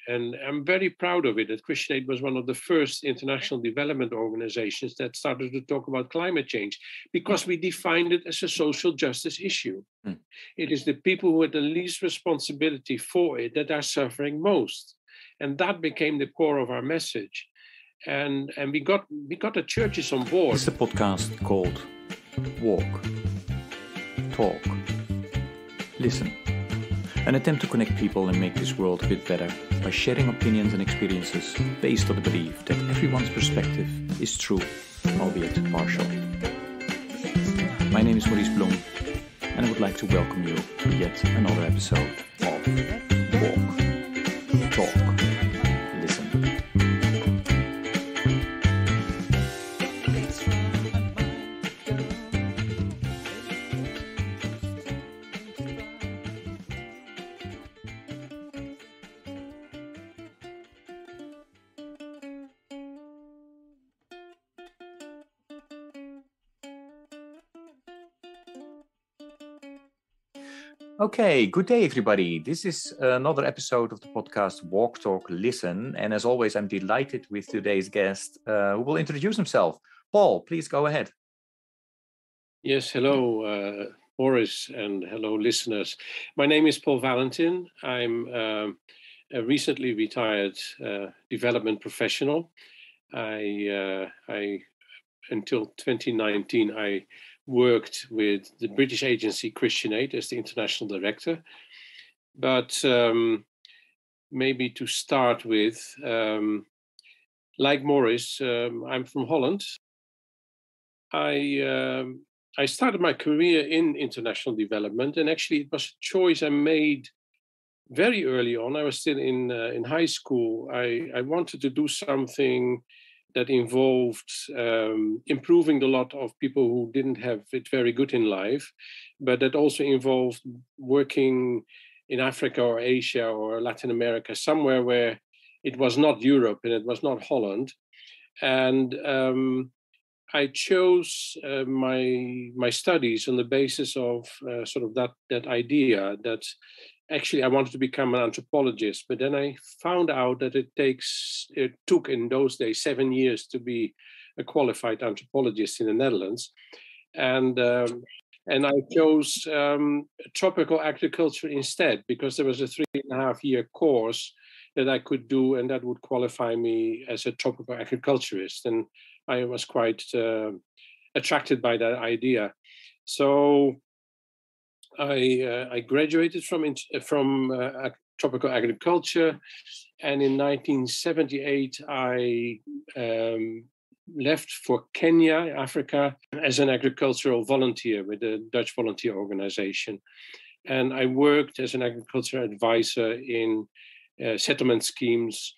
And I'm very proud of it, that Christian Aid was one of the first international development organizations that started to talk about climate change, because we defined it as a social justice issue. It is the people who had the least responsibility for it that are suffering most. And that became the core of our message. And we got the churches on board. It's a podcast called Walk, Talk, Listen. An attempt to connect people and make this world a bit better by sharing opinions and experiences based on the belief that everyone's perspective is true, albeit partial. My name is Maurice Blom, and I would like to welcome you to yet another episode of Walk, Talk, Listen. Okay, good day, everybody. This is another episode of the podcast Walk, Talk, Listen. And as always, I'm delighted with today's guest who will introduce himself. Paul, please go ahead. Yes, hello, Boris, and hello, listeners. My name is Paul Valentin. I'm a recently retired development professional. I until 2019, I worked with the British agency Christian Aid as the international director. But maybe to start with, like Maurice, I'm from Holland. I started my career in international development, and actually it was a choice I made very early on. I was still in high school. I wanted to do something that involved improving the lot of people who didn't have it very good in life, but that also involved working in Africa or Asia or Latin America, somewhere where it was not Europe and it was not Holland. And I chose my studies on the basis of sort of that idea that actually I wanted to become an anthropologist, but then I found out that it took in those days 7 years to be a qualified anthropologist in the Netherlands. And I chose tropical agriculture instead, because there was a 3.5-year course that I could do, and that would qualify me as a tropical agriculturist. And I was quite attracted by that idea. So I graduated from tropical agriculture, and in 1978 I left for Kenya, Africa, as an agricultural volunteer with the Dutch volunteer organization. And I worked as an agricultural advisor in settlement schemes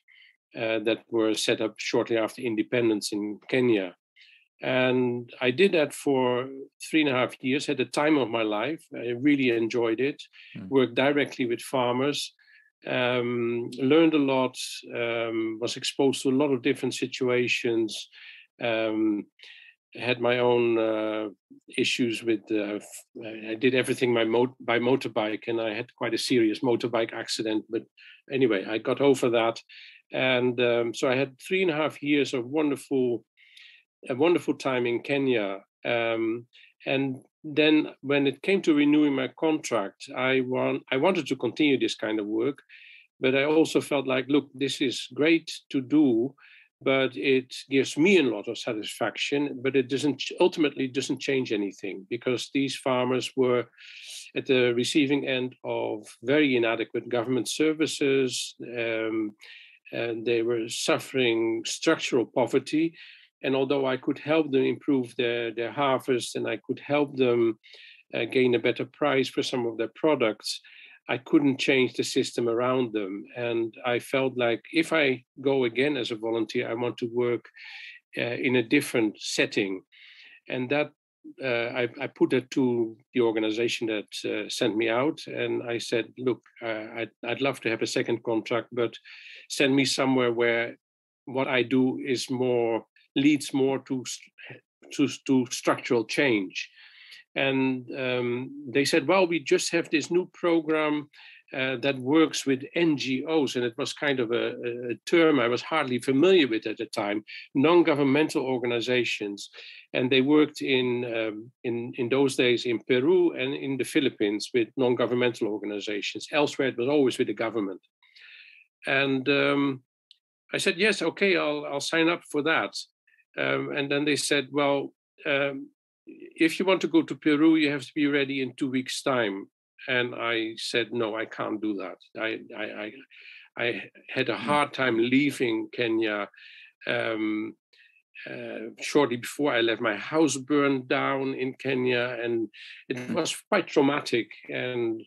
that were set up shortly after independence in Kenya. And I did that for 3.5 years, had the time of my life. I really enjoyed it. Worked directly with farmers, learned a lot, was exposed to a lot of different situations, had my own issues with, I did everything by motorbike, and I had quite a serious motorbike accident. But anyway, I got over that. And so I had 3.5 years of a wonderful time in Kenya. And then when it came to renewing my contract, I wanted to continue this kind of work, but I also felt like, look, this is great to do, but it gives me a lot of satisfaction, but it ultimately doesn't change anything, because these farmers were at the receiving end of very inadequate government services, and they were suffering structural poverty. And although I could help them improve their harvest, and I could help them gain a better price for some of their products, I couldn't change the system around them. And I felt like if I go again as a volunteer, I want to work in a different setting. And that I put it to the organization that sent me out. And I said, look, I'd love to have a second contract, but send me somewhere where what I do leads more to structural change. And they said, well, we just have this new program that works with NGOs, and it was kind of a term I was hardly familiar with at the time, non-governmental organizations. And they worked in those days in Peru and in the Philippines with non-governmental organizations. Elsewhere, it was always with the government. And I said, yes, okay, I'll sign up for that. And then they said, well, if you want to go to Peru, you have to be ready in 2 weeks' time. And I said, no, I can't do that. I had a hard time leaving Kenya. Shortly before I left, my house burned down in Kenya, and it was quite traumatic. And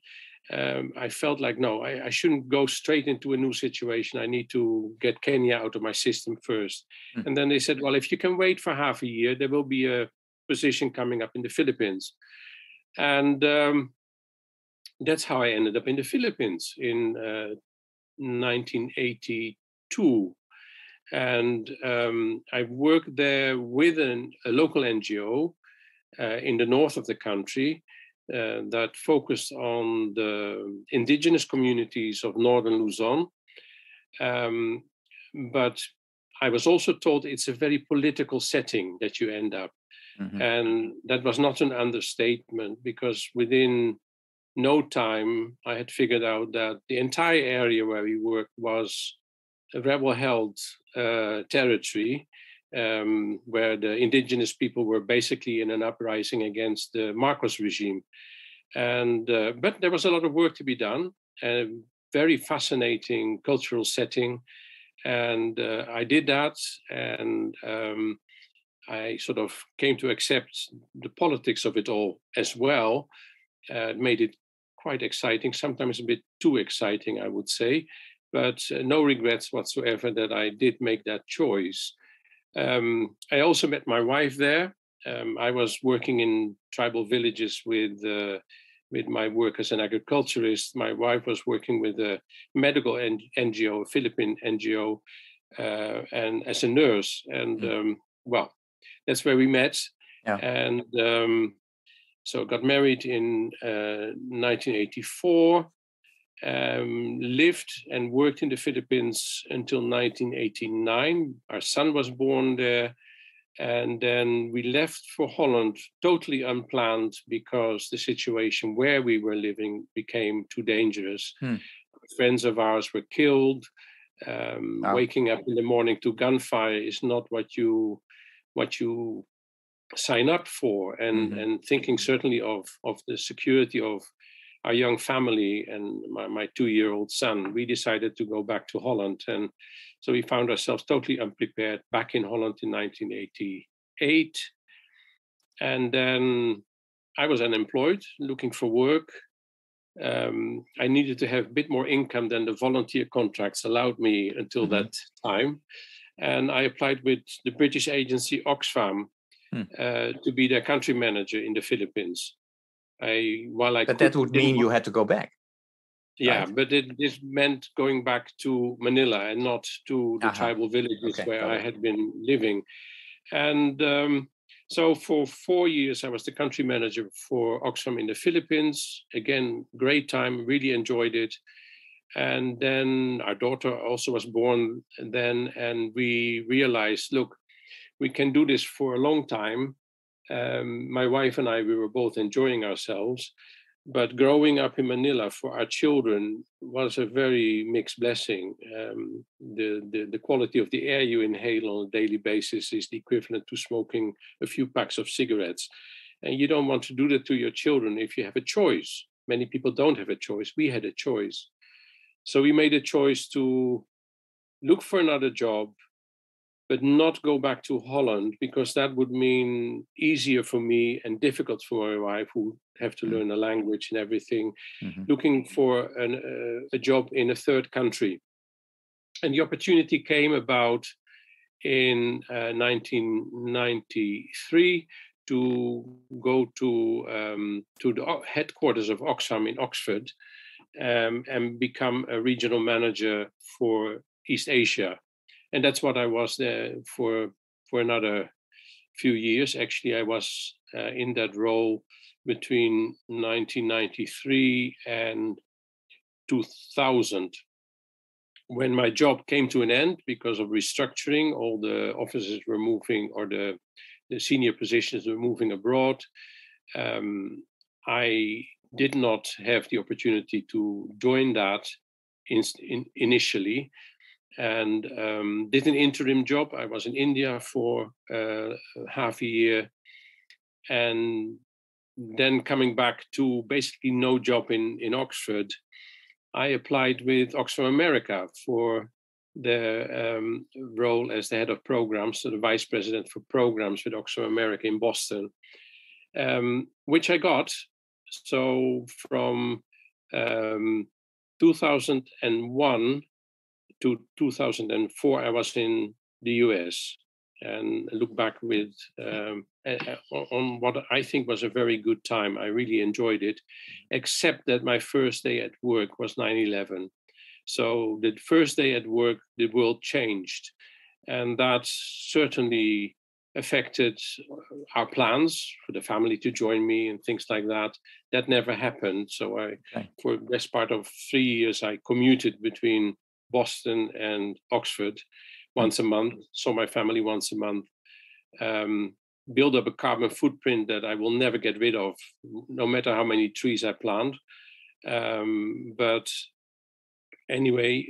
I felt like, no, I shouldn't go straight into a new situation. I need to get Kenya out of my system first. And then they said, well, if you can wait for half a year, there will be a position coming up in the Philippines. And that's how I ended up in the Philippines in 1982. And I worked there with a local NGO in the north of the country that focused on the indigenous communities of northern Luzon. But I was also told it's a very political setting that you end up. And that was not an understatement, because within no time, I had figured out that the entire area where we worked was a rebel-held territory, where the indigenous people were basically in an uprising against the Marcos regime. And but there was a lot of work to be done, a very fascinating cultural setting. And I did that, and I sort of came to accept the politics of it all as well. It made it quite exciting, sometimes a bit too exciting, I would say, but no regrets whatsoever that I did make that choice. I also met my wife there. I was working in tribal villages with my work as an agriculturist. My wife was working with a medical NGO, a Philippine NGO, and as a nurse. And well, that's where we met. Yeah. And so got married in 1984, lived and worked in the Philippines until 1989. Our son was born there. And then we left for Holland, totally unplanned, because the situation where we were living became too dangerous. Friends of ours were killed. Waking up in the morning to gunfire is not what you sign up for, and thinking certainly of the security of our young family and my 2-year-old son, we decided to go back to Holland. And so we found ourselves totally unprepared back in Holland in 1988. And then I was unemployed, looking for work. I needed to have a bit more income than the volunteer contracts allowed me until that time. And I applied with the British agency Oxfam to be their country manager in the Philippines. But that would mean you had to go back. Yeah, right? but this meant going back to Manila and not to the tribal villages where I had been living. And so for 4 years, I was the country manager for Oxfam in the Philippines. Again, great time, really enjoyed it. And then our daughter also was born then, and we realized, look, we can do this for a long time. My wife and I, we were both enjoying ourselves, but growing up in Manila for our children was a very mixed blessing. The quality of the air you inhale on a daily basis is the equivalent to smoking a few packs of cigarettes. And you don't want to do that to your children if you have a choice. Many people don't have a choice. We had a choice. So we made a choice to look for another job, but not go back to Holland, because that would mean easier for me and difficult for my wife, who have to learn the language and everything, looking for a job in a third country. And the opportunity came about in 1993 to go to the headquarters of Oxfam in Oxford and become a regional manager for East Asia. And that's what I was there for another few years. Actually, I was in that role between 1993 and 2000, when my job came to an end because of restructuring. All the officers were moving, or the senior positions were moving abroad. I did not have the opportunity to join that initially, and did an interim job. I was in India for half a year, and then coming back to basically no job in Oxford, I applied with Oxfam America for the role as the head of programs, so the vice president for programs with Oxfam America in Boston, which I got. So from 2001 to 2004, I was in the US, and look back with on what I think was a very good time. I really enjoyed it, except that my first day at work was 9/11. So the first day at work, the world changed, and that certainly affected our plans for the family to join me and things like that. That never happened. So for the best part of 3 years, I commuted between Boston and Oxford once a month, saw my family once a month, build up a carbon footprint that I will never get rid of, no matter how many trees I plant. But anyway,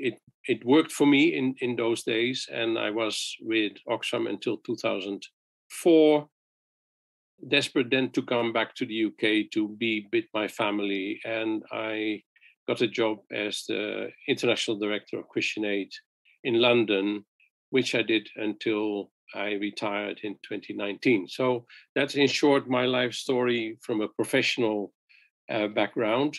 it worked for me in those days, and I was with Oxfam until 2004. Desperate then to come back to the UK to be with my family, and I got a job as the International Director of Christian Aid in London, which I did until I retired in 2019. So that's in short my life story from a professional background.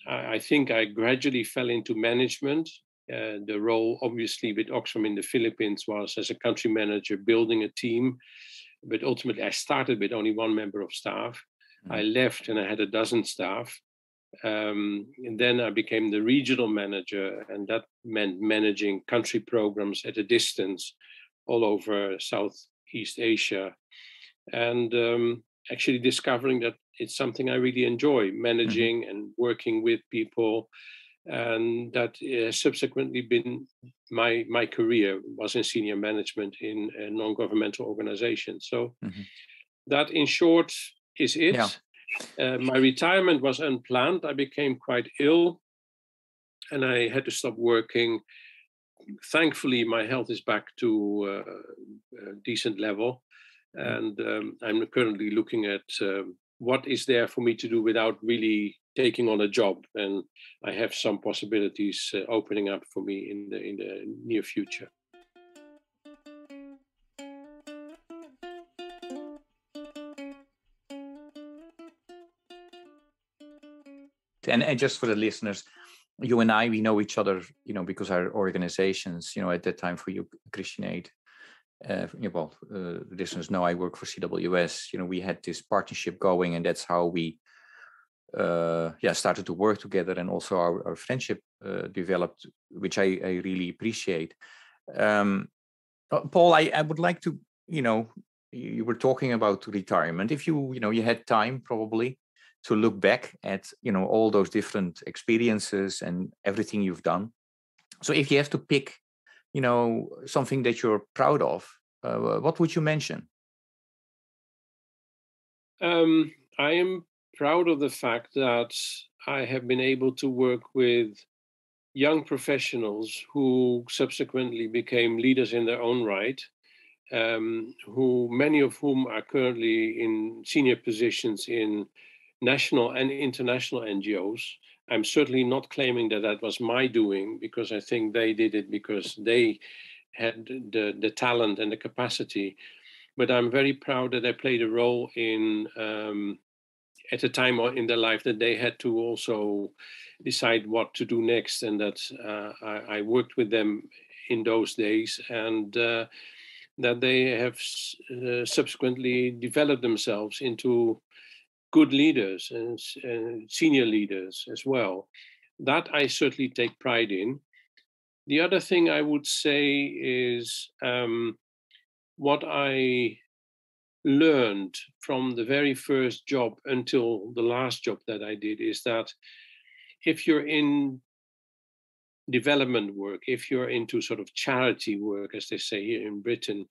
I think I gradually fell into management. The role obviously with Oxfam in the Philippines was as a country manager, building a team. But ultimately I started with only one member of staff. I left and I had a dozen staff. And then I became the regional manager, and that meant managing country programs at a distance all over Southeast Asia. And actually discovering that it's something I really enjoy, managing and working with people. And that has subsequently been my career, was in senior management in a non-governmental organization. So that in short is it. Yeah. My retirement was unplanned. I became quite ill and I had to stop working. Thankfully, my health is back to a decent level. And I'm currently looking at what is there for me to do without really taking on a job. And I have some possibilities opening up for me in the near future. And just for the listeners, you and I, we know each other, because our organizations, at that time for you, Christian Aid, listeners know I work for CWS. We had this partnership going, and that's how we, started to work together, and also our friendship developed, which I really appreciate. Paul, I would like to, you were talking about retirement. If you had time probably to look back at, all those different experiences and everything you've done. So if you have to pick, something that you're proud of, what would you mention? I am proud of the fact that I have been able to work with young professionals who subsequently became leaders in their own right, many of whom are currently in senior positions in national and international NGOs. I'm certainly not claiming that was my doing, because I think they did it because they had the talent and the capacity. But I'm very proud that I played a role in at a time in their life that they had to also decide what to do next, and that I worked with them in those days, and that they have subsequently developed themselves into good leaders and senior leaders as well. That I certainly take pride in. The other thing I would say is what I learned from the very first job until the last job that I did is that if you're in development work, if you're into sort of charity work, as they say here in Britain,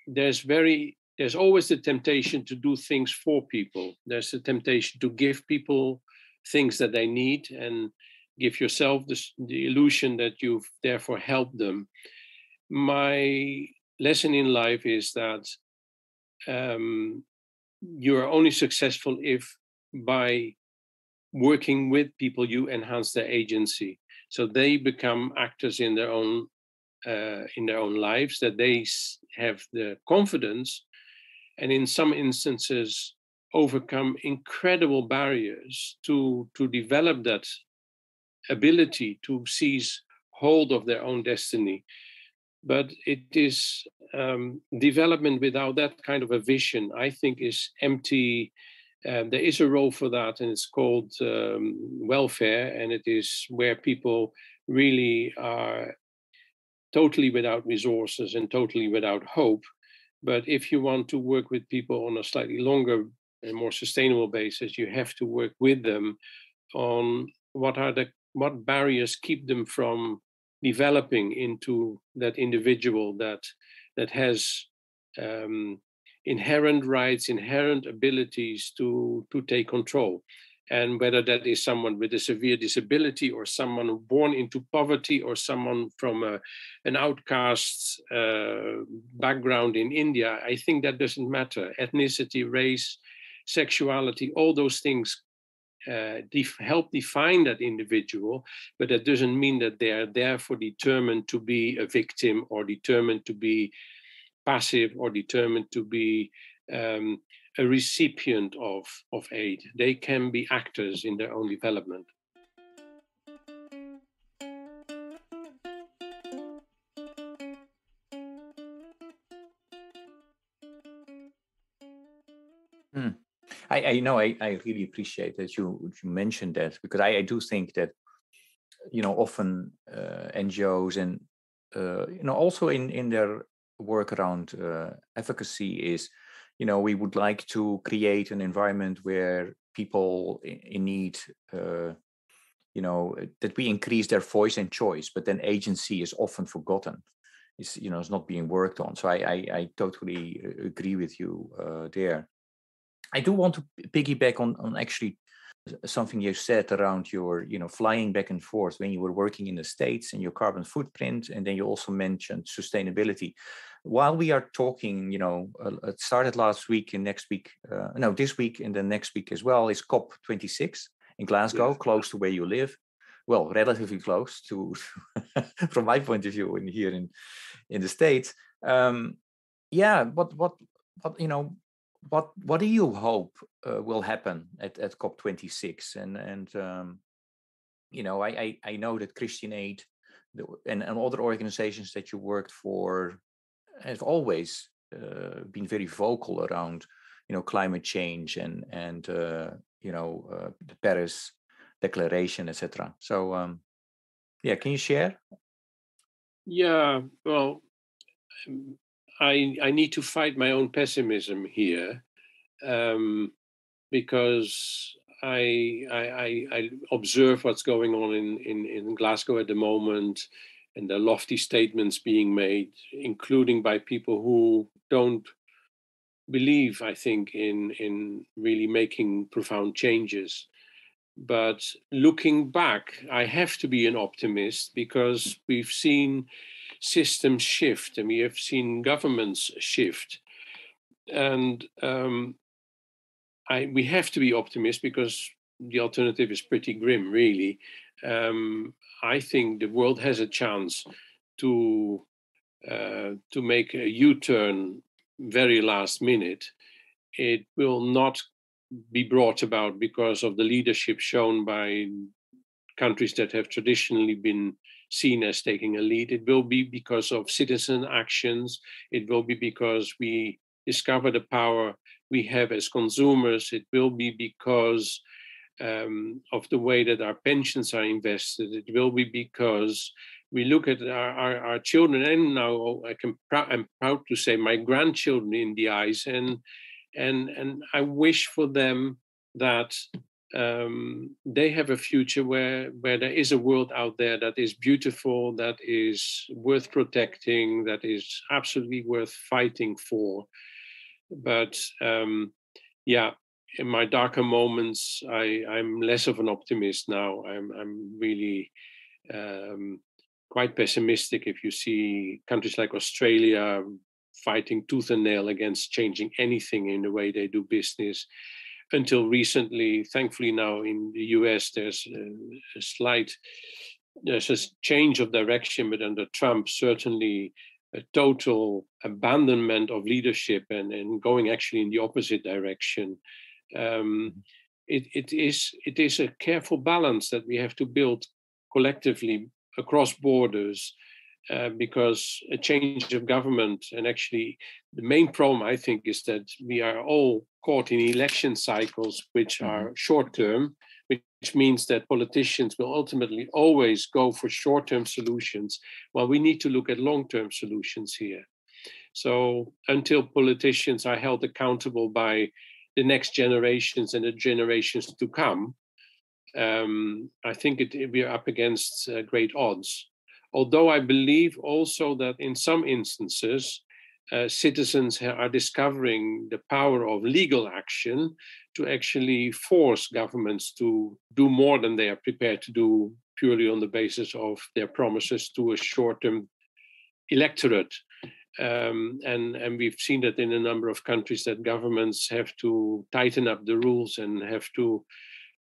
there's always the temptation to do things for people. There's the temptation to give people things that they need and give yourself the illusion that you've therefore helped them. My lesson in life is that you're only successful if by working with people you enhance their agency, so they become actors in their own lives, that they have the confidence, and in some instances overcome incredible barriers to develop that ability to seize hold of their own destiny. But it is development without that kind of a vision, I think, is empty. There is a role for that, and it's called welfare, and it is where people really are totally without resources and totally without hope. But if you want to work with people on a slightly longer and more sustainable basis, you have to work with them on what barriers keep them from developing into that individual that has inherent rights, inherent abilities to take control. And whether that is someone with a severe disability, or someone born into poverty, or someone from an outcast background in India, I think that doesn't matter. Ethnicity, race, sexuality, all those things help define that individual, but that doesn't mean that they are therefore determined to be a victim, or determined to be passive, or determined to be a recipient of aid. They can be actors in their own development. I know I really appreciate that you mentioned that, because I do think that, often NGOs and also in their work around advocacy is, we would like to create an environment where people in need, that we increase their voice and choice, but then agency is often forgotten. It's not being worked on. So I totally agree with you there. I do want to piggyback on actually something you said around your, flying back and forth when you were working in the States and your carbon footprint. And then you also mentioned sustainability. While we are talking, it started last week and this week and then next week as well is COP26 in Glasgow, yes, close to where you live. Well, relatively close to, from my point of view, here in the States. What do you hope will happen at COP26? I know that Christian Aid and other organizations that you worked for have always been very vocal around, climate change and the Paris Declaration, etc. So, can you share? Yeah, well, I need to fight my own pessimism here, because I observe what's going on in Glasgow at the moment, and the lofty statements being made, including by people who don't believe, I think, in really making profound changes. But looking back, I have to be an optimist, because we've seen systems shift and we have seen governments shift. And we have to be optimists, because the alternative is pretty grim, really. I think the world has a chance to make a U-turn very last minute. It will not be brought about because of the leadership shown by countries that have traditionally been seen as taking a lead. It will be because of citizen actions. It will be because we discover the power we have as consumers. It will be because of the way that our pensions are invested. It will be because we look at our children, and now I'm proud to say my grandchildren, in the eyes, and I wish for them that they have a future where there is a world out there that is beautiful, that is worth protecting, that is absolutely worth fighting for. But yeah, in my darker moments, I'm less of an optimist now. I'm really quite pessimistic. If you see countries like Australia fighting tooth and nail against changing anything in the way they do business. Until recently, thankfully now in the US, there's a change of direction, but under Trump, certainly a total abandonment of leadership and going actually in the opposite direction. It is a careful balance that we have to build collectively across borders, because a change of government, and actually the main problem I think is that we are all caught in election cycles which are short term, which means that politicians will ultimately always go for short-term solutions, while we need to look at long-term solutions here. So until politicians are held accountable by the next generations and the generations to come, I think we are up against great odds. Although I believe also that in some instances, citizens are discovering the power of legal action to actually force governments to do more than they are prepared to do purely on the basis of their promises to a short-term electorate. And we've seen that in a number of countries, that governments have to tighten up the rules and have to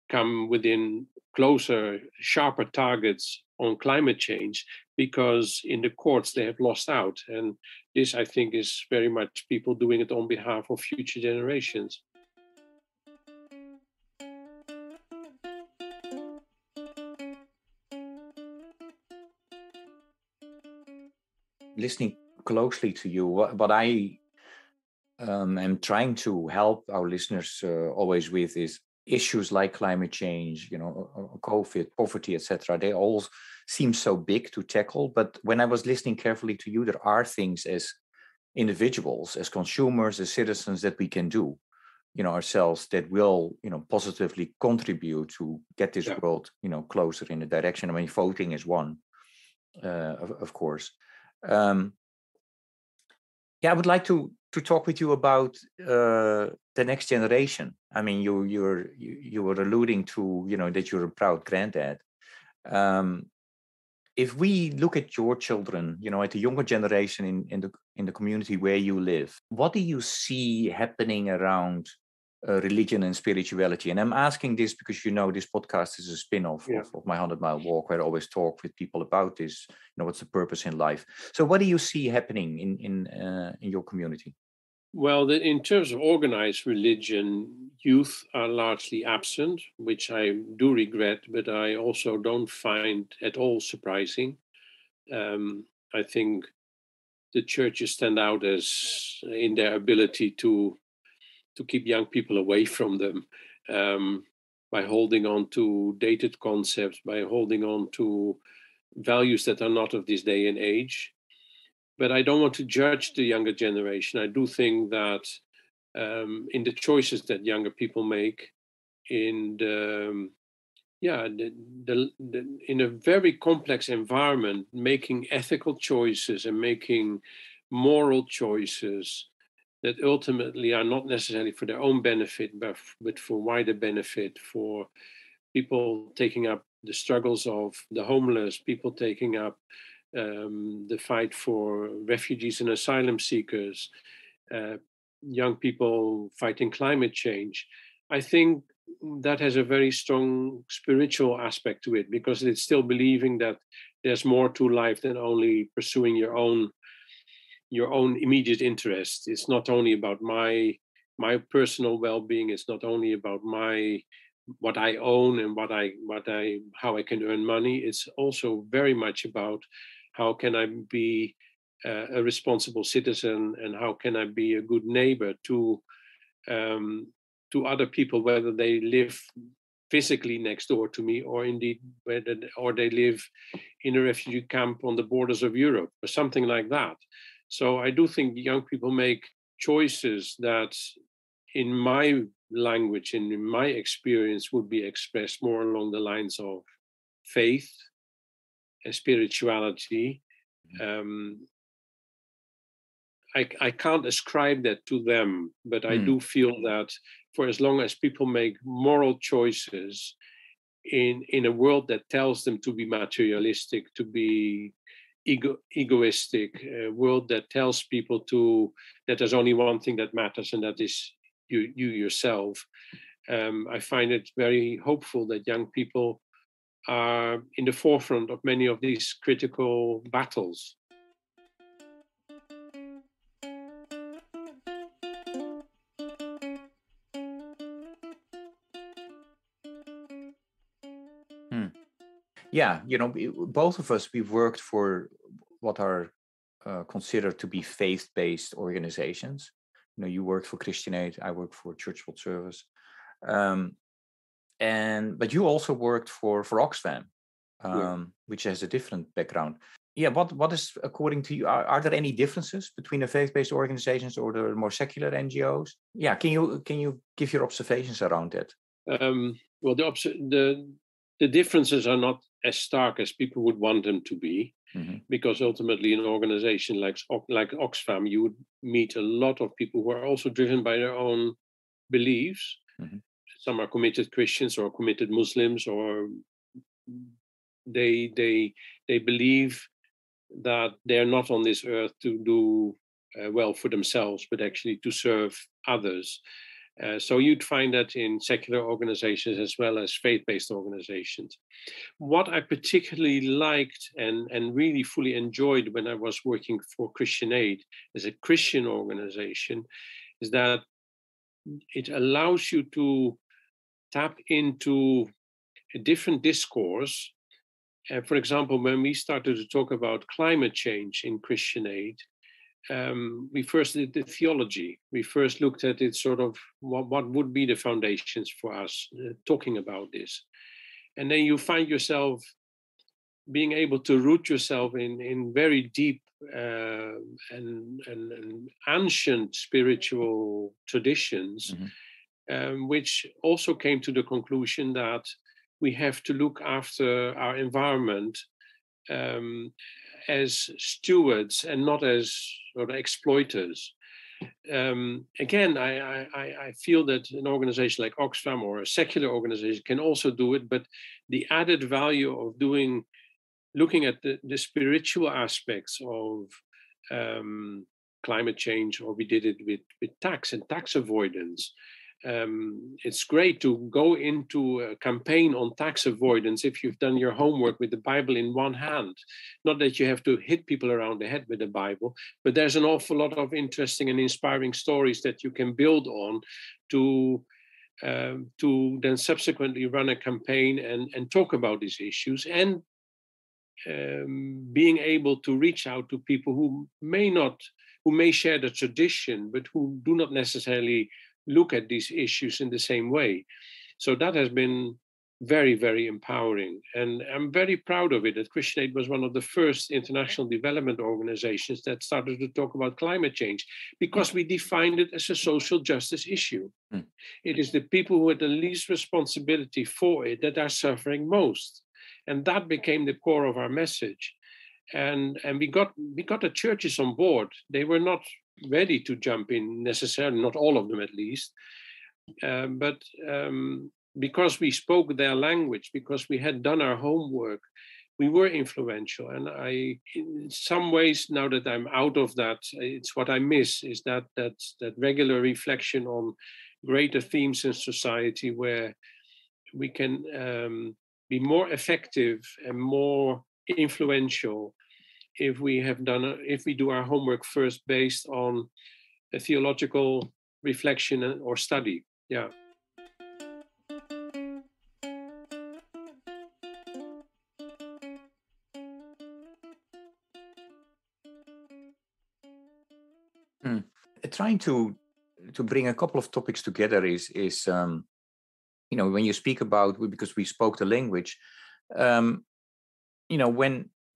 come within closer, sharper targets on climate change, because in the courts they have lost out. And this, I think, is very much people doing it on behalf of future generations. Listening closely to you, what I am trying to help our listeners always with is issues like climate change, COVID, poverty, etc. They all seem so big to tackle. But when I was listening carefully to you, there are things as individuals, as consumers, as citizens that we can do, ourselves, that will, positively contribute to get this world, closer in the direction. I mean, voting is one, of course. I would like to talk with you about the next generation. I mean, you were alluding to, that you're a proud granddad. If we look at your children, at the younger generation in the community where you live, what do you see happening around religion and spirituality? And I'm asking this because, this podcast is a spin-off of my 100-mile walk, where I always talk with people about this, what's the purpose in life. So what do you see happening in your community? Well, in terms of organized religion, youth are largely absent, which I do regret, but I also don't find at all surprising. I think the churches stand out as in their ability to keep young people away from them, by holding on to dated concepts, by holding on to values that are not of this day and age. But I don't want to judge the younger generation. I do think that in the choices that younger people make, in in a very complex environment, making ethical choices and making moral choices that ultimately are not necessarily for their own benefit, but for wider benefit, for people taking up the struggles of the homeless, people taking up the fight for refugees and asylum seekers, young people fighting climate change. I think that has a very strong spiritual aspect to it, because it's still believing that there's more to life than only pursuing your own immediate interest. It's not only about my personal well-being. It's not only about what I own and how I can earn money. It's also very much about how can I be a responsible citizen, and how can I be a good neighbor to other people, whether they live physically next door to me, or indeed or they live in a refugee camp on the borders of Europe, or something like that. So I do think young people make choices that in my language and in my experience would be expressed more along the lines of faith and spirituality. I can't ascribe that to them, but I do feel that for as long as people make moral choices in a world that tells them to be materialistic, to be egoistic, a world that tells people that there's only one thing that matters, and that is you yourself. I find it very hopeful that young people are in the forefront of many of these critical battles. Yeah, both of us, we've worked for what are considered to be faith-based organizations. You worked for Christian Aid, I worked for Church World Service. But you also worked for Oxfam, which has a different background. Yeah, what is, according to you, are there any differences between the faith-based organizations or the more secular NGOs? Yeah, can you give your observations around that? Well, the differences are not as stark as people would want them to be, because ultimately in an organization like Oxfam, you would meet a lot of people who are also driven by their own beliefs. Some are committed Christians or committed Muslims, or they believe that they're not on this earth to do well for themselves, but actually to serve others. So you'd find that in secular organizations as well as faith-based organizations. What I particularly liked and really fully enjoyed when I was working for Christian Aid as a Christian organization is that it allows you to tap into a different discourse. For example, when we started to talk about climate change in Christian Aid, we first did the theology. We first looked at it sort of what would be the foundations for us talking about this. And then you find yourself being able to root yourself in very deep and ancient spiritual traditions, which also came to the conclusion that we have to look after our environment as stewards and not as sort of exploiters. Again, I feel that an organization like Oxfam or a secular organization can also do it, but the added value of looking at the spiritual aspects of climate change, or we did it with tax and tax avoidance. It's great to go into a campaign on tax avoidance if you've done your homework with the Bible in one hand. Not that you have to hit people around the head with the Bible, but there's an awful lot of interesting and inspiring stories that you can build on to then subsequently run a campaign and talk about these issues, and being able to reach out to people who may share the tradition, but who do not necessarily look at these issues in the same way. So that has been very, very empowering. And I'm very proud of it, that Christian Aid was one of the first international development organizations that started to talk about climate change, because we defined it as a social justice issue. It is the people who had the least responsibility for it that are suffering most. And that became the core of our message. And we got the churches on board. They were not ready to jump in necessarily, not all of them at least. But because we spoke their language, because we had done our homework, we were influential. And in some ways, now that I'm out of that, it's what I miss, is that regular reflection on greater themes in society, where we can be more effective and more influential if we do our homework first based on a theological reflection or study. Yeah. Trying to bring a couple of topics together is when you speak about, because we spoke the language, when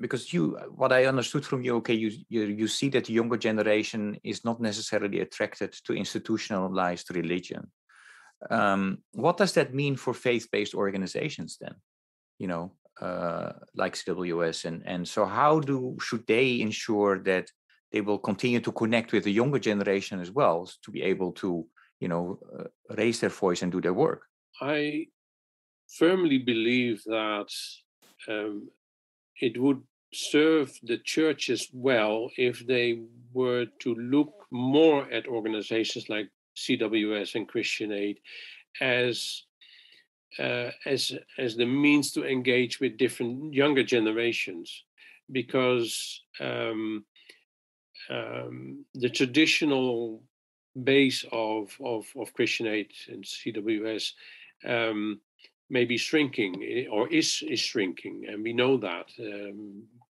because what I understood from you, okay, you see that the younger generation is not necessarily attracted to institutionalized religion. What does that mean for faith-based organizations then? Like CWS, and so how should they ensure that they will continue to connect with the younger generation as well, to be able to raise their voice and do their work? I firmly believe that it would serve the churches well if they were to look more at organizations like CWS and Christian Aid as the means to engage with different younger generations, because the traditional base of Christian Aid and CWS may be shrinking, or is shrinking, and we know that.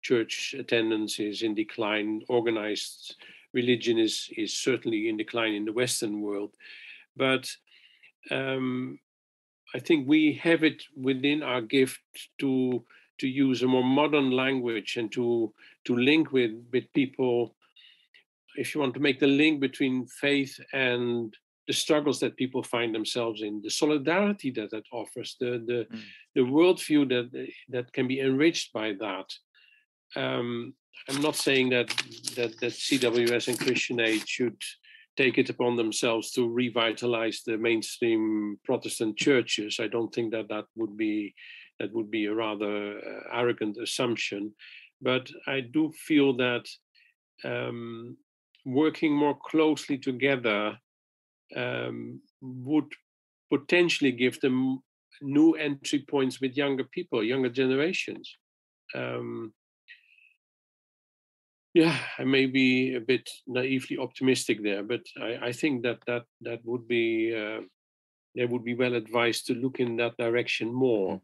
Church attendance is in decline. Organized religion is certainly in decline in the Western world, but I think we have it within our gift to use a more modern language and to link with people. If you want to make the link between faith and the struggles that people find themselves in, the solidarity that offers, the worldview that can be enriched by that. I'm not saying that CWS and Christian Aid should take it upon themselves to revitalize the mainstream Protestant churches. I don't think that would be a rather arrogant assumption, but I do feel that working more closely together would potentially give them new entry points with younger people, younger generations. I may be a bit naively optimistic there, but I think that would be they would be well advised to look in that direction more.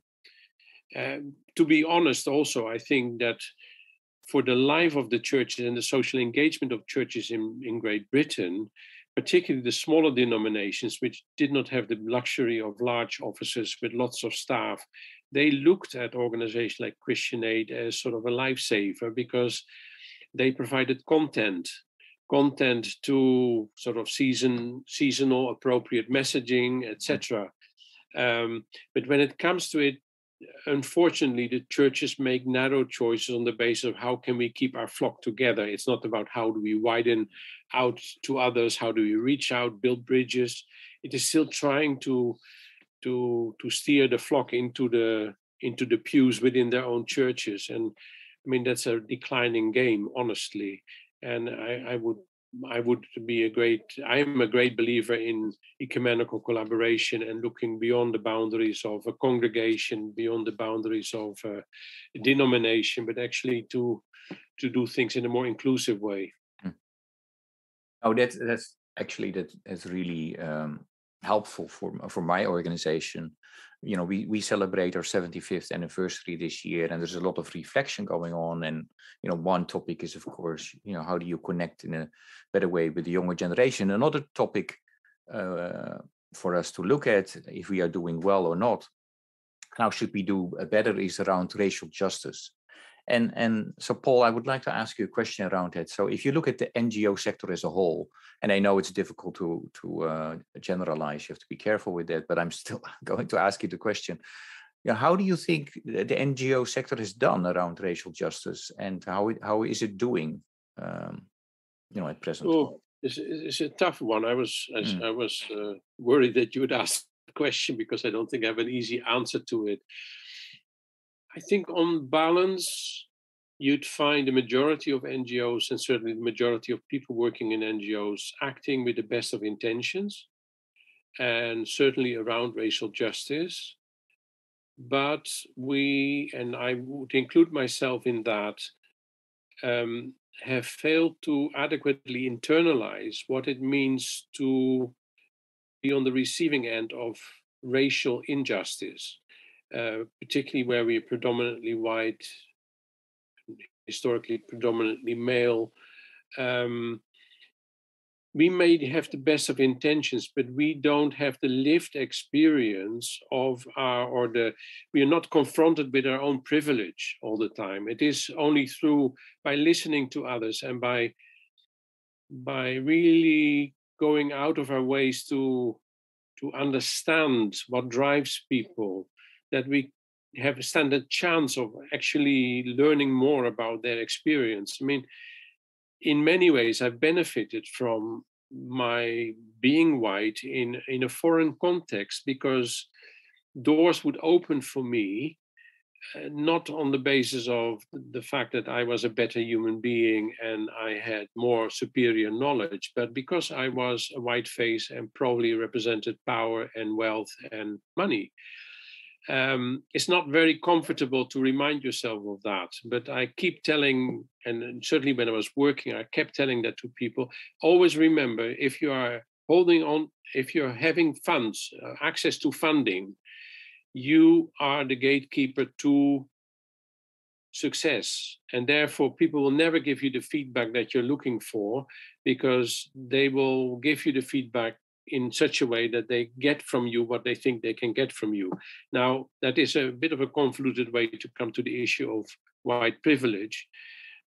To be honest, also, I think that for the life of the churches and the social engagement of churches in Great Britain, particularly the smaller denominations, which did not have the luxury of large offices with lots of staff, they looked at organizations like Christian Aid as sort of a lifesaver, because they provided content to sort of seasonal appropriate messaging, etc. But when it comes to it, unfortunately, the churches make narrow choices on the basis of how can we keep our flock together. It's not about how do we widen out to others, how do we reach out, build bridges. It is still trying to steer the flock into the pews within their own churches. And I mean, that's a declining game, honestly. And I am a great believer in ecumenical collaboration and looking beyond the boundaries of a congregation, beyond the boundaries of a denomination, but actually to do things in a more inclusive way. Oh, that's really helpful for my organization. We celebrate our 75th anniversary this year, and there's a lot of reflection going on. And one topic is, of course, how do you connect in a better way with the younger generation? Another topic for us to look at, if we are doing well or not, how should we do better, is around racial justice. And so, Paul, I would like to ask you a question around that. So if you look at the NGO sector as a whole, and I know it's difficult to generalize, you have to be careful with that, but I'm still going to ask you the question. How do you think the NGO sector has done around racial justice, and how is it doing at present? Oh, it's a tough one. I was worried that you would ask the question, because I don't think I have an easy answer to it. I think on balance, you'd find the majority of NGOs, and certainly the majority of people working in NGOs, acting with the best of intentions, and certainly around racial justice. But we, and I would include myself in that, have failed to adequately internalize what it means to be on the receiving end of racial injustice. Particularly where we are predominantly white, historically predominantly male. we may have the best of intentions, but we don't have the lived experience of we are not confronted with our own privilege all the time. It is only by listening to others and by really going out of our ways to understand what drives people, that we stand a chance of actually learning more about their experience. I mean, in many ways, I've benefited from my being white in a foreign context, because doors would open for me, not on the basis of the fact that I was a better human being and I had more superior knowledge, but because I was a white face and probably represented power and wealth and money. It's not very comfortable to remind yourself of that, but I keep telling, and certainly when I was working, I kept telling that to people. Always remember, if you are holding on, if you're having funds, access to funding, you are the gatekeeper to success. And therefore, people will never give you the feedback that you're looking for, because they will give you the feedback in such a way that they get from you what they think they can get from you. Now, that is a bit of a convoluted way to come to the issue of white privilege.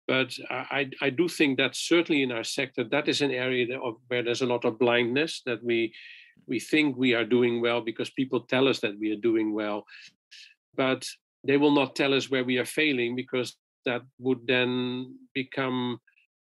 But I do think that certainly in our sector, that is an area where there's a lot of blindness, that we think we are doing well because people tell us that we are doing well. But they will not tell us where we are failing, because that would then become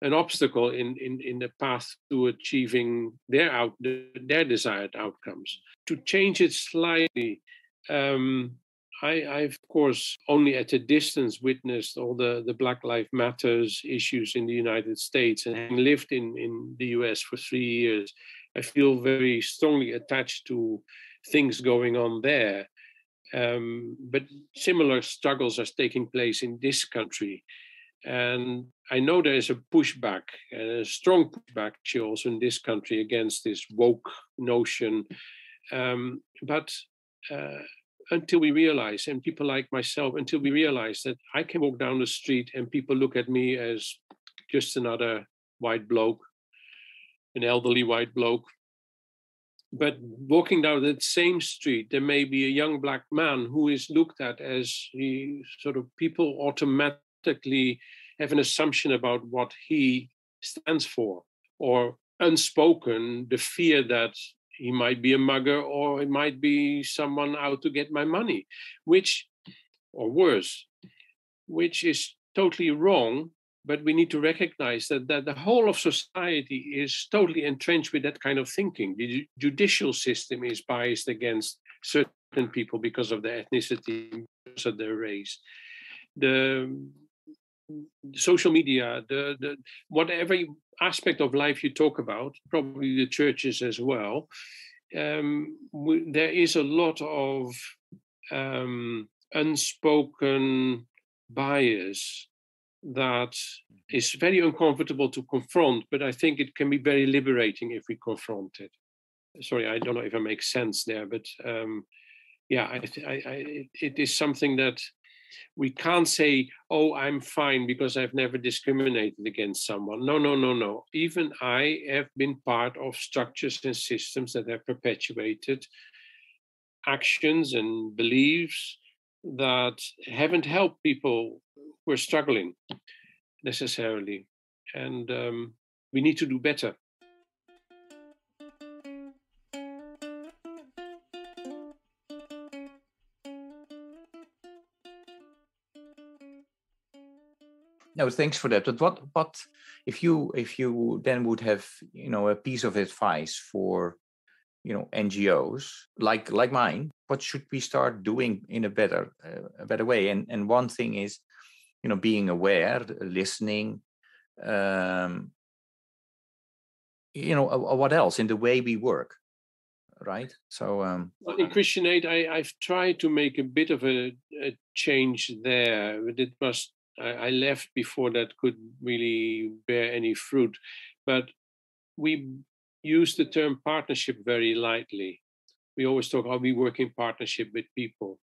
an obstacle in the path to achieving their desired outcomes. To change it slightly, I've, of course, only at a distance witnessed all the Black Lives Matters issues in the United States, and having lived in the US for 3 years, I feel very strongly attached to things going on there. But similar struggles are taking place in this country. And I know there is a pushback, a strong pushback also in this country against this woke notion. But until we realize, and people like myself, until we realize that I can walk down the street and people look at me as just another white bloke, an elderly white bloke. But walking down that same street, there may be a young black man who is looked at as people automatically have an assumption about what he stands for, or unspoken, the fear that he might be a mugger, or it might be someone out to get my money, or worse, which is totally wrong. But we need to recognize that the whole of society is totally entrenched with that kind of thinking. The judicial system is biased against certain people because of their ethnicity, because of their race. The social media, the whatever aspect of life you talk about, probably the churches as well, there is a lot of unspoken bias that is very uncomfortable to confront, but I think it can be very liberating if we confront it. Sorry, I don't know if I make sense there, but it is something that we can't say, oh, I'm fine because I've never discriminated against someone. No. Even I have been part of structures and systems that have perpetuated actions and beliefs that haven't helped people who are struggling necessarily. And we need to do better. No, thanks for that. But what if you then would have, a piece of advice for, NGOs like mine? What should we start doing in a better way? And one thing is, being aware, listening. What else in the way we work, right? So in Christian Aid, I've tried to make a bit of a change there, but it must. I left before that could really bear any fruit. But we use the term partnership very lightly. We always talk how we work in partnership with people.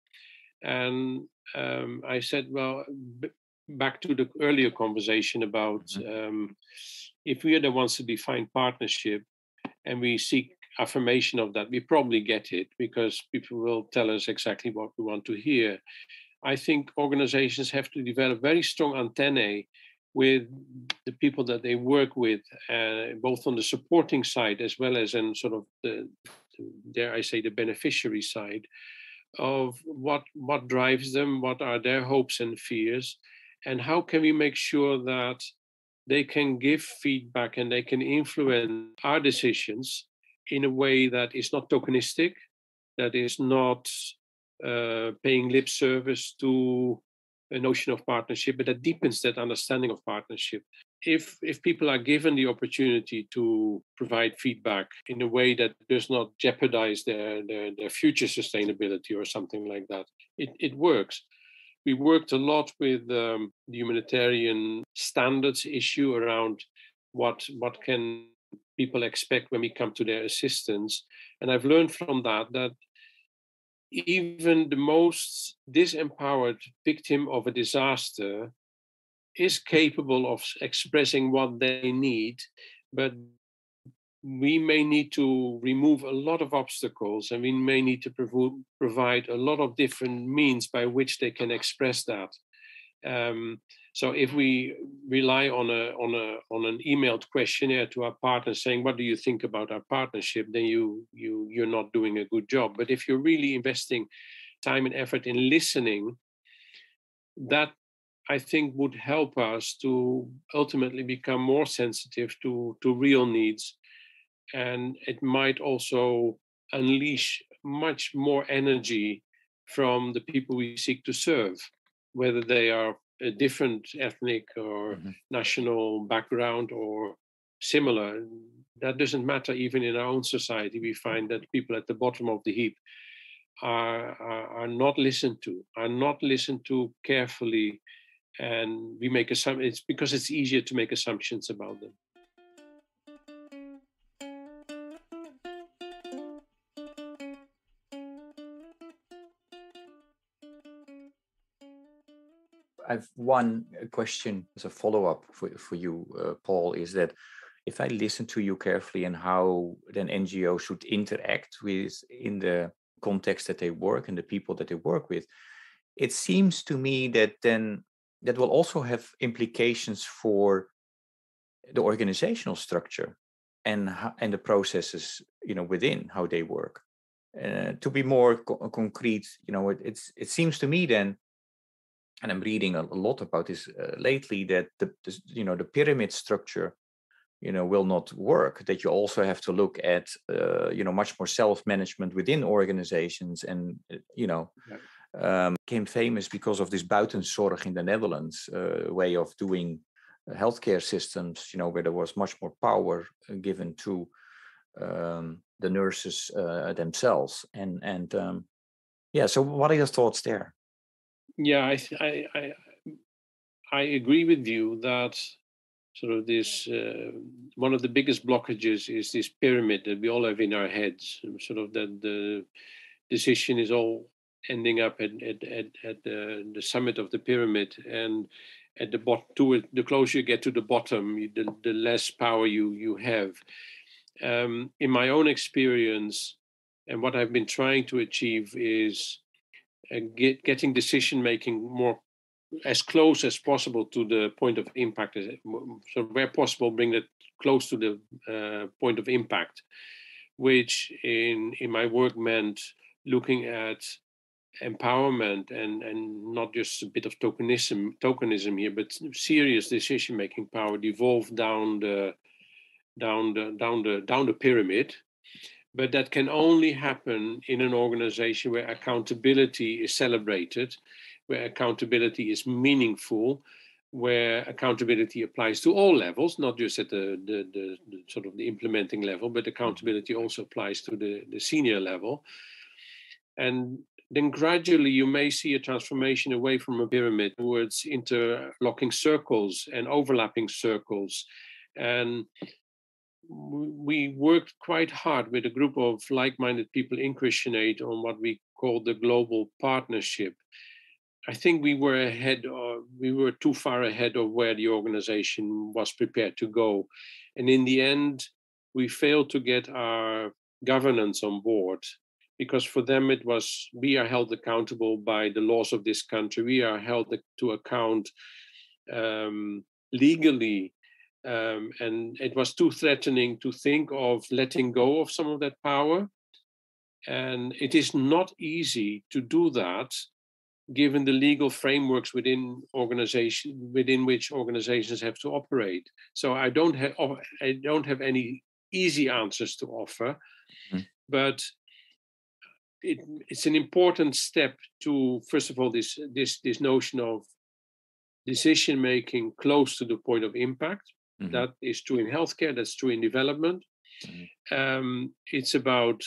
And I said, well, back to the earlier conversation about if we are the ones to define partnership and we seek affirmation of that, we probably get it because people will tell us exactly what we want to hear. I think organizations have to develop very strong antennae with the people that they work with, both on the supporting side as well as in sort of dare I say, the beneficiary side of what drives them, what are their hopes and fears, and how can we make sure that they can give feedback and they can influence our decisions in a way that is not tokenistic, that is not paying lip service to a notion of partnership, but that deepens that understanding of partnership. If people are given the opportunity to provide feedback in a way that does not jeopardize their future sustainability or something like that, it works. We worked a lot with the humanitarian standards issue around what can people expect when we come to their assistance. And I've learned from that even the most disempowered victim of a disaster is capable of expressing what they need, but we may need to remove a lot of obstacles and we may need to provide a lot of different means by which they can express that. So if we rely on an emailed questionnaire to our partner saying, what do you think about our partnership, then you're not doing a good job. But if you're really investing time and effort in listening, that I think would help us to ultimately become more sensitive to real needs. And it might also unleash much more energy from the people we seek to serve, whether they are a different ethnic or national background or similar. That doesn't matter. Even in our own society, we find that people at the bottom of the heap are not listened to carefully, and we make assumptions. It's because it's easier to make assumptions about them. I've one question as a follow-up for you, Paul, is that if I listen to you carefully and how then NGOs should interact with in the context that they work and the people that they work with, it seems to me that then that will also have implications for the organizational structure and the processes, within how they work. To be more concrete, it seems to me then, and I'm reading a lot about this lately, that the pyramid structure, will not work. That you also have to look at, much more self-management within organizations, and became famous because of this buitenzorg in the Netherlands way of doing healthcare systems, where there was much more power given to the nurses themselves. So what are your thoughts there? Yeah, I agree with you that sort of this one of the biggest blockages is this pyramid that we all have in our heads, sort of that the decision is all ending up at the summit of the pyramid, and at the bottom, the closer you get to the bottom, the less power you have. In my own experience, and what I've been trying to achieve is getting decision making more as close as possible to the point of impact. So where possible, bring it close to the point of impact, which in my work meant looking at empowerment and not just a bit of tokenism here, but serious decision making power devolved down the pyramid. But that can only happen in an organization where accountability is celebrated, where accountability is meaningful, where accountability applies to all levels, not just at the sort of the implementing level, but accountability also applies to the senior level. And then gradually you may see a transformation away from a pyramid towards interlocking circles and overlapping circles. And we worked quite hard with a group of like-minded people in Christian Aid on what we call the global partnership. I think we were too far ahead of where the organization was prepared to go. And in the end, we failed to get our governance on board, because for them it was, we are held accountable by the laws of this country. We are held to account legally. And it was too threatening to think of letting go of some of that power. And it is not easy to do that, given the legal frameworks within which organizations have to operate. So I don't have any easy answers to offer, but it's an important step to, first of all, this notion of decision making close to the point of impact. That is true in healthcare. That's true in development. It's about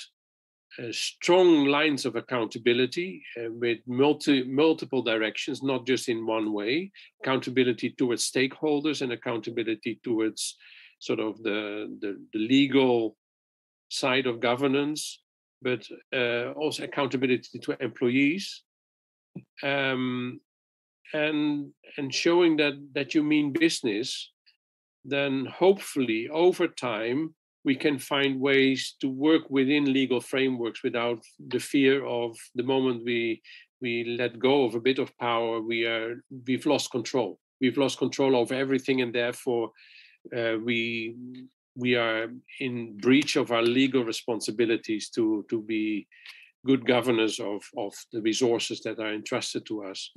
strong lines of accountability with multiple directions, not just in one way. Accountability towards stakeholders and accountability towards sort of the legal side of governance, but also accountability to employees, and showing that you mean business. Then hopefully over time we can find ways to work within legal frameworks without the fear of the moment we let go of a bit of power, we've lost control. We've lost control over everything, and therefore we are in breach of our legal responsibilities to be good governors of the resources that are entrusted to us.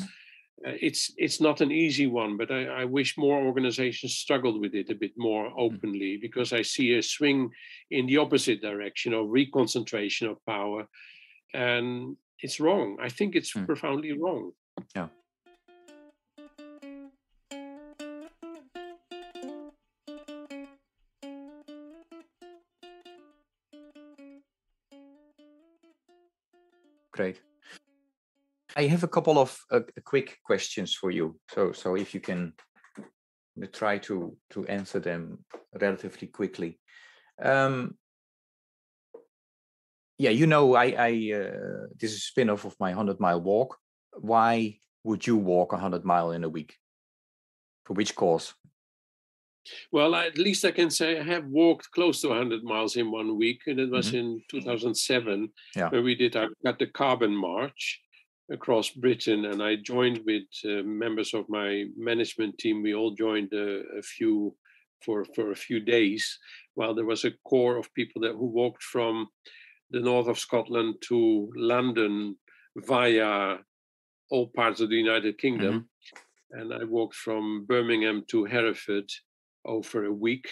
It's not an easy one, but I wish more organizations struggled with it a bit more openly, because I see a swing in the opposite direction of reconcentration of power, and it's wrong. I think it's profoundly wrong. Yeah. Great. I have a couple of quick questions for you. So if you can try to answer them relatively quickly. Yeah, this is a spin-off of my 100-mile walk. Why would you walk 100 miles in a week? For which cause? Well, at least I can say I have walked close to 100 miles in 1 week, and it was in 2007, where we got the Carbon March across Britain, and I joined with members of my management team. We all joined for a few days, while there was a core of people who walked from the north of Scotland to London via all parts of the United Kingdom. And I walked from Birmingham to Hereford over a week.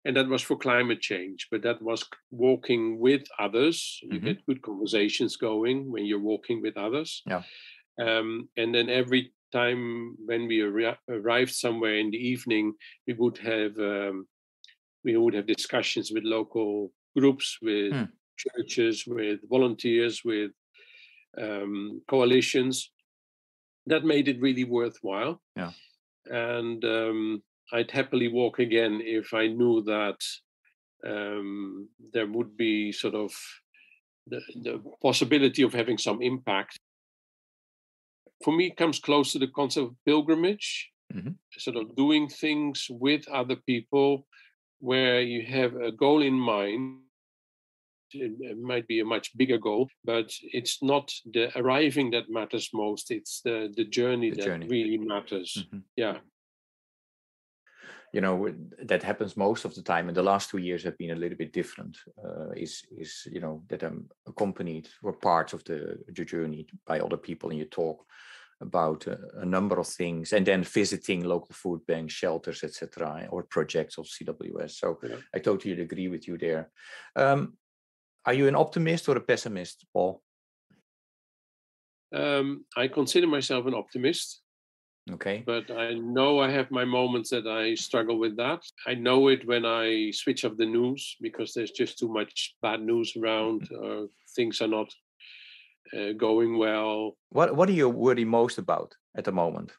And that was for climate change, but that was walking with others. You get good conversations going when you're walking with others. Yeah. And then every time when we arrived somewhere in the evening, we would have discussions with local groups, with churches, with volunteers, with coalitions. That made it really worthwhile. Yeah. And I'd happily walk again if I knew that there would be sort of the possibility of having some impact. For me, it comes close to the concept of pilgrimage, sort of doing things with other people where you have a goal in mind. It might be a much bigger goal, but it's not the arriving that matters most. It's the journey that really matters. Yeah. You know, that happens most of the time, and the last 2 years have been a little bit different. That I'm accompanied or part of the journey by other people, and you talk about a number of things, and then visiting local food banks, shelters, etc., or projects of CWS. So I totally agree with you there. Are you an optimist or a pessimist, Paul? I consider myself an optimist. Okay. But I know I have my moments that I struggle with that. I know it when I switch off the news, because there's just too much bad news around. Things are not going well. What are you worried most about at the moment?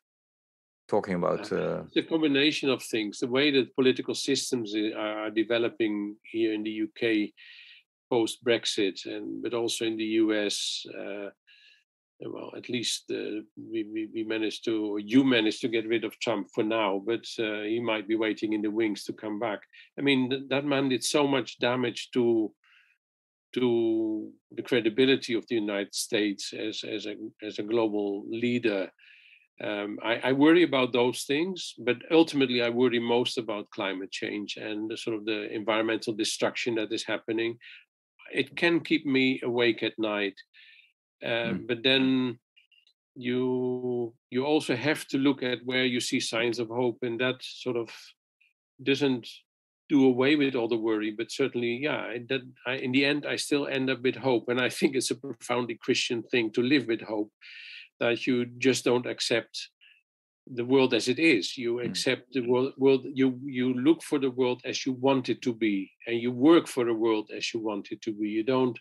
Talking about it's a combination of things. The way that political systems are developing here in the UK post-Brexit, but also in the US. well, at least we managed to, or you managed to get rid of Trump for now, but he might be waiting in the wings to come back. I mean, that man did so much damage to the credibility of the United States as a global leader. I worry about those things, but ultimately I worry most about climate change and the sort of the environmental destruction that is happening. It can keep me awake at night, but then you also have to look at where you see signs of hope, and that sort of doesn't do away with all the worry, but certainly, yeah, in the end, I still end up with hope, and I think it's a profoundly Christian thing to live with hope, that you just don't accept the world as it is. You accept the world. You look for the world as you want it to be, and you work for the world as you want it to be. You don't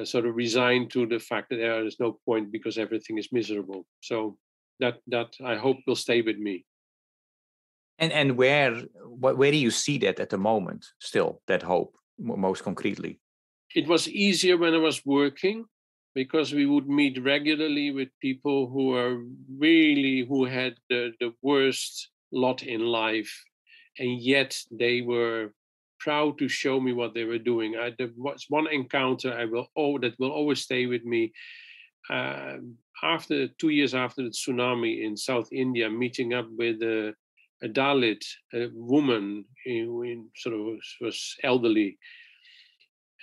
sort of resign to the fact that there is no point because everything is miserable. So that I hope will stay with me. And where do you see that at the moment? Still, that hope most concretely. It was easier when I was working, because we would meet regularly with people who had the worst lot in life, and yet they were proud to show me what they were doing. There was one encounter that will always stay with me. After 2 years after the tsunami in South India, meeting up with a Dalit, a woman who sort of was elderly,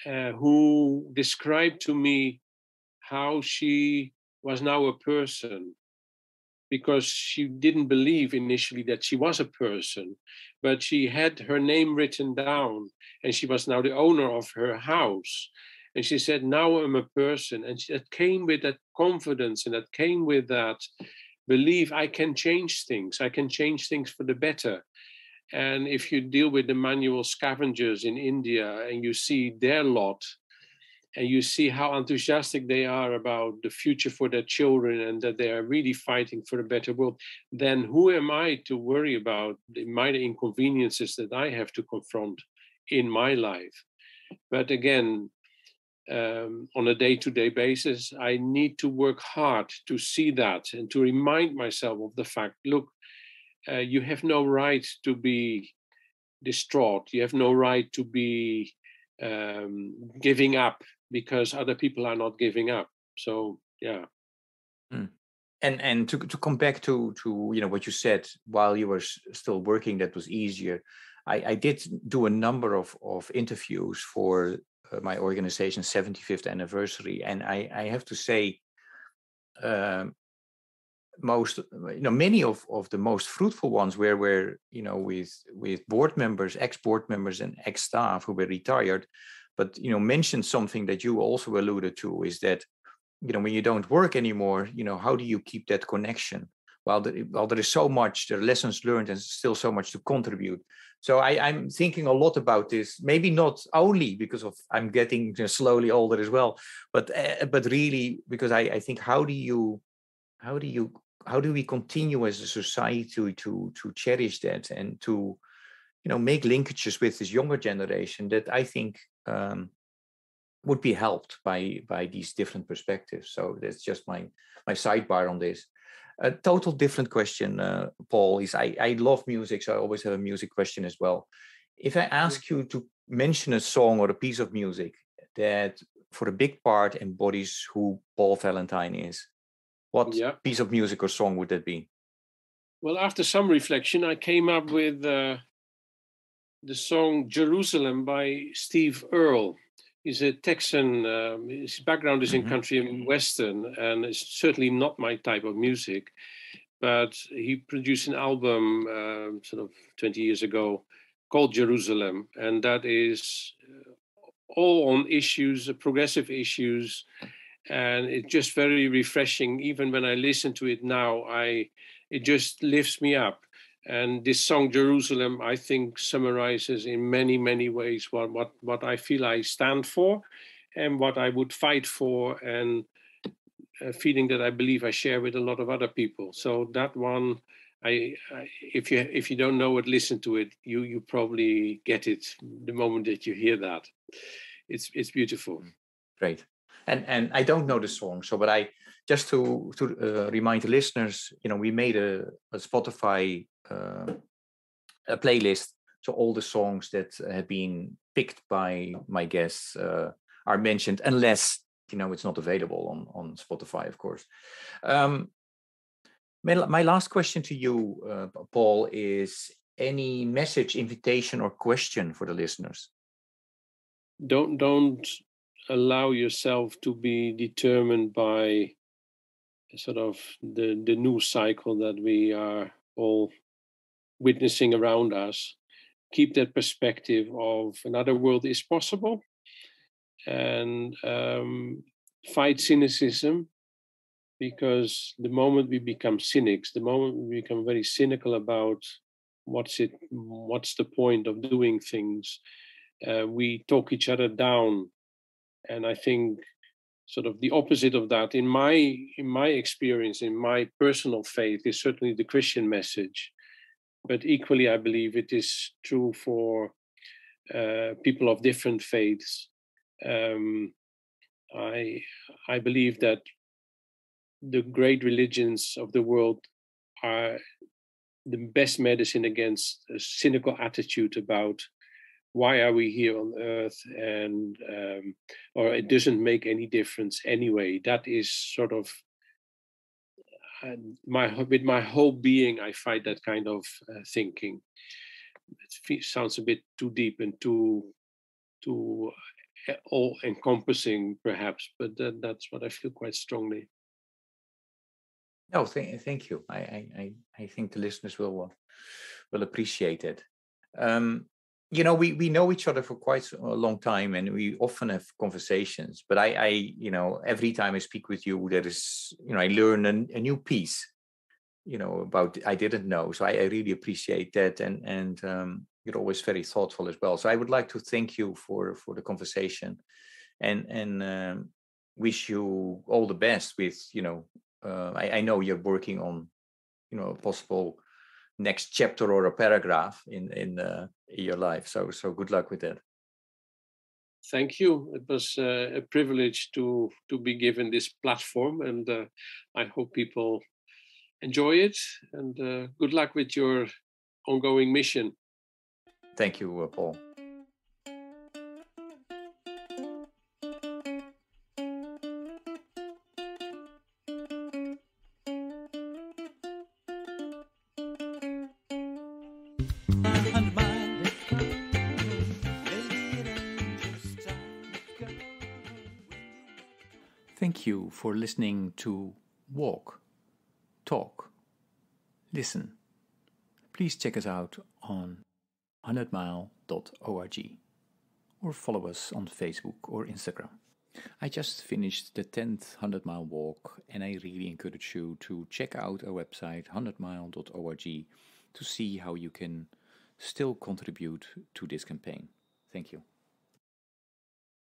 who described to me how she was now a person, because she didn't believe initially that she was a person, but she had her name written down, and she was now the owner of her house. And she said, now I'm a person. And that came with that confidence, and that came with that belief, I can change things. I can change things for the better. And if you deal with the manual scavengers in India and you see their lot, and you see how enthusiastic they are about the future for their children, and that they are really fighting for a better world, then who am I to worry about the minor inconveniences that I have to confront in my life? But again, on a day-to-day basis, I need to work hard to see that and to remind myself of the fact, look, you have no right to be distraught. You have no right to be giving up because other people are not giving up. So, yeah. And to come back to what you said, while you were still working, that was easier. I did do a number of interviews for my organization's 75th anniversary, and I have to say, many of the most fruitful ones were with board members, ex-board members, and ex-staff who were retired, but mentioned something that you also alluded to, is that when you don't work anymore, how do you keep that connection? While there is so much, there are lessons learned and still so much to contribute. So I'm thinking a lot about this, maybe not only because of I'm getting slowly older as well, but really because I think how do we continue as a society to cherish that and to make linkages with this younger generation that I think would be helped by these different perspectives. So that's just my sidebar on this. A total different question, Paul, is I love music, so I always have a music question as well. If I ask you to mention a song or a piece of music that for a big part embodies who Paul Valentin is, what piece of music or song would that be? Well, after some reflection, I came up with the song Jerusalem by Steve Earl. He's a Texan. His background is in country and western, and it's certainly not my type of music. But he produced an album sort of 20 years ago called Jerusalem, and that is all on issues, progressive issues, and it's just very refreshing. Even when I listen to it now, it just lifts me up. And this song Jerusalem, I think, summarizes in many, many ways what I feel I stand for and what I would fight for, and a feeling that I believe I share with a lot of other people. So that one, if you don't know it, listen to it. You probably get it the moment that you hear that. It's beautiful. Great. And I don't know the song, but just to remind the listeners, we made a Spotify a playlist. So all the songs that have been picked by my guests are mentioned, unless it's not available on Spotify, of course. My last question to you, Paul, is any message, invitation, or question for the listeners? Don't allow yourself to be determined by sort of the news cycle that we are all witnessing around us. Keep that perspective of another world is possible, and fight cynicism, because the moment we become cynics, the moment we become very cynical about what's the point of doing things, we talk each other down. And I think sort of the opposite of that, in my experience, in my personal faith, is certainly the Christian message. But equally, I believe it is true for people of different faiths. I believe that the great religions of the world are the best medicine against a cynical attitude about why are we here on earth, and or it doesn't make any difference anyway. That is sort of with my whole being, I fight that kind of thinking. It sounds a bit too deep and too all-encompassing, perhaps, but that's what I feel quite strongly. No, thank you. I think the listeners will appreciate it. We know each other for quite a long time, and we often have conversations. But I every time I speak with you, there is, I learn a new piece, about I didn't know. So I really appreciate that, and you're always very thoughtful as well. So I would like to thank you for the conversation, and wish you all the best with, I know you're working on, a possible next chapter or a paragraph in your life. So good luck with that. Thank you. It was a privilege to be given this platform, and I hope people enjoy it. And good luck with your ongoing mission. Thank you, Paul. Thank you for listening to Walk, Talk, Listen. Please check us out on 100mile.org or follow us on Facebook or Instagram. I just finished the 10th 100-mile walk, and I really encourage you to check out our website 100mile.org to see how you can still contribute to this campaign. Thank you.